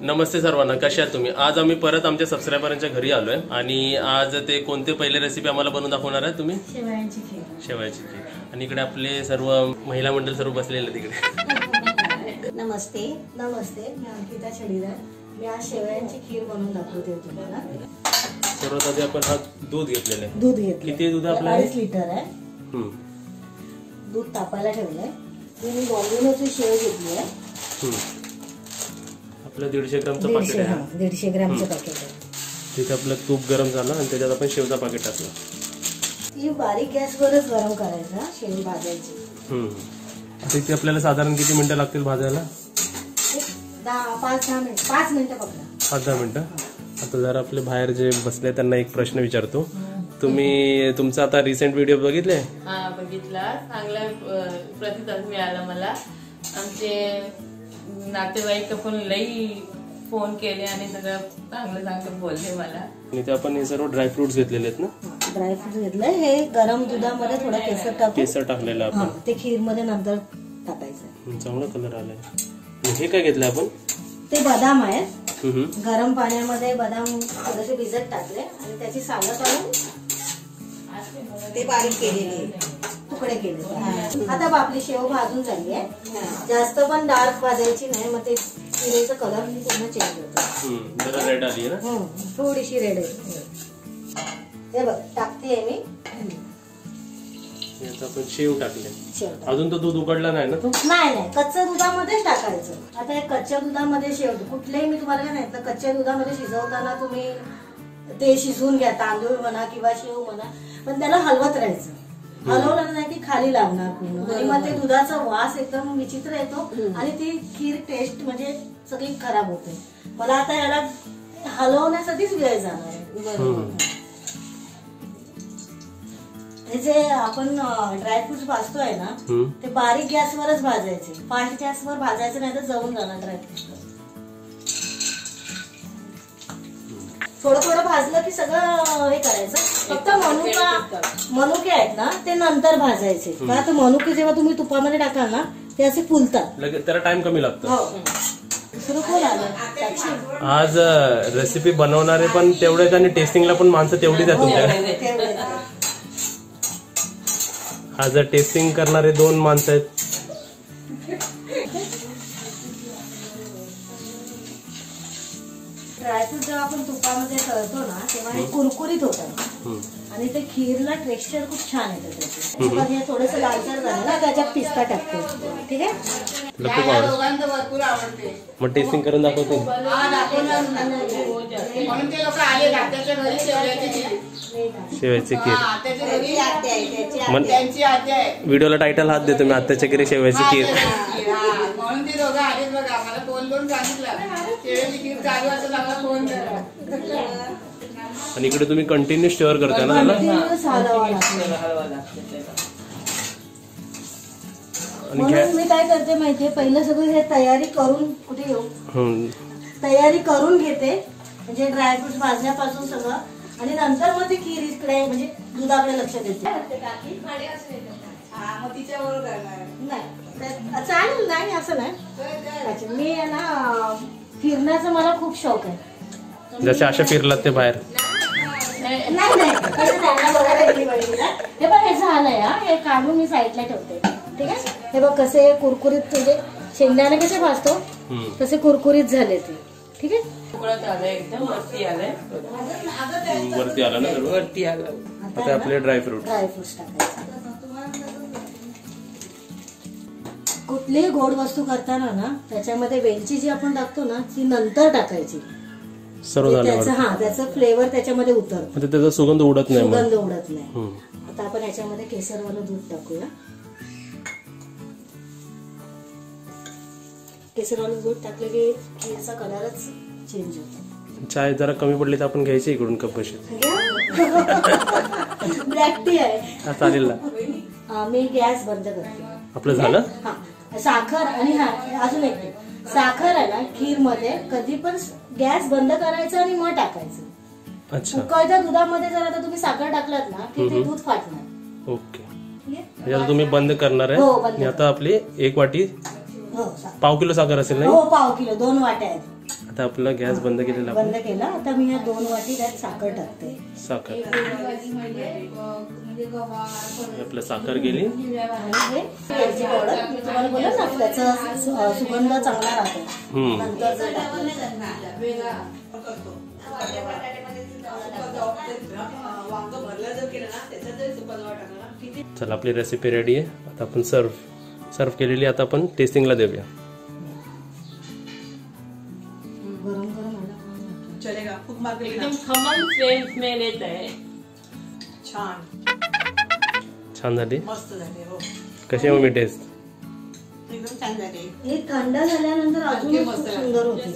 नमस्ते सर्वांना, कशा आहात तुम्ही? आज आम्ही परत आमच्या सबस्क्रायबरांच्या घरी आलोय आणि आज ते कोणते पहिले रेसिपी आम्हाला बनवून दाखवणार आहे तुम्ही? शेवयांची खीर. शेवयाची खीर. आणि इकडे आपले सर्व महिला मंडळ सर्व बसलेले तिकडे. नमस्ते नमस्ते, मी अंकिता छडीदार. मी आज शेवयांची खीर बनवून दाखवते तुम्हाला. सर्वात आधी आपण हा दूध घेतलेलं आहे. दूध घेतलं. किती दूध आपलं? 2.5 लिटर आहे. दूध तापायला ठेवलंय. मी बॉम्बिनोची शेव घेतली आहे. आपलं 150 ग्रामचं पाकिट आहे. 150 ग्रामचं पाकिट आहे. तिथे आपलं तूप गरम झालं आणि त्याच्यात आपण शेवचा पाकिट टाकलं. ती बारीक गॅसवरच गरम करायचा, शेव भाजायची. आता इथे आपल्याला साधारण किती मिनिटं लागतील भाजायला? 5-10 मिनिट. 5 मिनिटं पकडा. 5-10 मिनिटं. आता जर आपले बाहेर जे बसले त्यांना एक प्रश्न विचारतो. तुम्ही तुमचा आता रिसेंट व्हिडिओ बघितले? हा, बघितला. चांगला प्रतिसाद मिळाला मला. आमचे नातेवाईक पण लई फोन केले आणि सगळं चांगलं बोलले मला. आणि ते आपण हे सर्व ड्रायफ्रुट्स घेतलेले आहेत ना? ड्रायफ्रुट्स घेतलंय. हे गरम दुधामध्ये थोडं केसर टाकलेलं आपण. ते खीर मध्ये नंतर टाकायचं. चांगला कलर आलाय. हे काय घेतलंय आपण? ते बदाम आहेत. गरम पाण्यामध्ये बदाम थोडेसे भिजत टाकले आणि त्याची सालं काढून ते बारीक केलेले तुकडे केले. आता आपली शेव भाजून झाली आहे. जास्त पण डार्क भाजायची नाही, मग ते खीरेचा कलर पूर्ण चेंज होतो. जरा रेड आली आहे ना? थोडीशी रेड आहे. हे बघ, टाकते मी. आपण शेव टाकले. अजून तो दूध उकडला नाही ना? तो नाही, कच्च्या दुधामध्येच टाकायचं. आता हे कच्च्या दुधामध्ये शेव, कुठलेही मी तुम्हाला काय नाही, कच्च्या दुधामध्ये शिजवताना तुम्ही ते शिजवून घ्या, तांदूळ म्हणा किंवा शेव म्हणा, पण त्याला हलवत राहायचं. हलवलं नाही की खाली लागणार पूर्ण, आणि मग ते दुधाचा वास एकदम विचित्र येतो आणि ती खीर टेस्ट म्हणजे सगळी खराब होते. मला आता याला हलवण्यासाठीच वेळ जाणार आहे. हे जे आपण ड्रायफ्रुट्स भाजतोय ना, ते बारीक गॅसवरच भाजायचे. फास्ट गॅसवर भाजायचं नाही तर जळून जाणार ड्रायफ्रुट्स. थोडं थोडं भाजलं की सगळं हे करायचं. फक्त मनुके आहेत ना, ते नंतर भाजायचे. का तर मनुके जेव्हा तुम्ही तुपामध्ये टाकाल ना, ते असे फुलतात. त्याला टाइम कमी लागतो. सुरू कोण आलं? आज रेसिपी बनवणारे पण तेवढेच आणि टेस्टिंगला पण माणसं तेवढीच आहेत तुमच्याकडे. आज टेस्टिंग करणारे 2 माणसं आहेत. ड्रायफ्रूट जेव्हा आपण तुपामध्ये तळतो ना, तेव्हा हे कुरकुरीत होतात आणि ते खीरला टेक्स्चर खूप छान येतं त्याचं. हे थोडंसं लालसर झालं ना, त्याच्यात पिस्ता टाकतो. ठीक आहे. भरपूर आवडते. मग टेस्टिंग करून दाखवतो. शेवयाची खीर. व्हिडिओला टायटल हात देतो मी, आत्याच्या घरी शेवयाची खीर. म्हणून ते दोघं आलेच बघा. मला फोन करून सांगितलं शेवयाची खीर चालू असं चांगला फोन करा. आणि इकडे तुम्ही कंटिन्यू स्टोअर करता ना म्हणून मी काय करते माहितीये, पहिलं सगळं हे तयारी करून कुठे येऊ तयारी करून घेते, म्हणजे ड्रायफ्रुट्स भाजण्यापासून सगळं, आणि नंतर मग ती खीर इकडे म्हणजे दुधाकडे लक्ष देते. नाही चालेल, नाही असं नाही. मी ना फिरण्याचा मला खूप शौक आहे. जसे अशा फिरलात ते बाहेर. नाही हे बघ, हे झालंय. हे काढून मी साईडला ठेवते. ठीक आहे. हे बघ कसे कुरकुरीत, म्हणजे शेंगदाणे कसे भाजतो तसे कुरकुरीत झाले ते. ठीक आहे. एकदम वरती आलंय. वरती आला ना, वरती आलं. आता आपले ड्रायफ्रुट्स टाकायचे. कुठलीही गोड वस्तू करताना ना, त्याच्यामध्ये वेलची जी आपण टाकतो ना, ती नंतर टाकायची. सर्व झालं. त्याचा फ्लेवर त्याच्यामध्ये उतरतो. त्याचा सुगंध उडत नाही. आता आपण याच्यामध्ये केसरवालं दूध टाकूया. केसरवालं दूध टाकलं की खीरचा कलरच चेंज होतो. चाय जरा कमी पडली तर आपण घ्यायची इकडून कप कशी. ब्लॅक टी आहे. चालेल ना. मी गॅस बंद करते. आपलं झालं. साखर आणि अजून एक साखर आहे ना, खीर मध्ये कधी पण गॅस बंद करायचा आणि मग टाकायचं. अच्छा. उकळत्या दुधामध्ये जर आता तुम्ही साखर टाकलात ना, की ते दूध फाटणार. ओके. तुम्ही बंद करणार आहे. आता आपली 1 वाटी हो, पाव किलो साखर असेल ना? हो, पाव किलो, 2 वाट्या आहेत. आता आपला गॅस बंद केलेला बंद केला. आता मी या 2 वाटी त्यात साखर टाकते. साखर आपलं साखर गेली आणि हे वेलची पावडर मी तुम्हाला बोललो ना त्याचा सुगंध चांगला राहतो. नंतर जर चला आपली रेसिपी रेडी आहे. आता आपण सर्व केलेली. आता आपण टेस्टिंगला देऊया. गरम गरम चलेगा खूप मार्ग एकदम खमंग स्मेल येत आहे. छान झाली. मस्त झाले. हो कशी आहे मम्मी टेस्ट? एकदम छान झाले. हे थंड झाल्यानंतर अजून खूप सुंदर होते.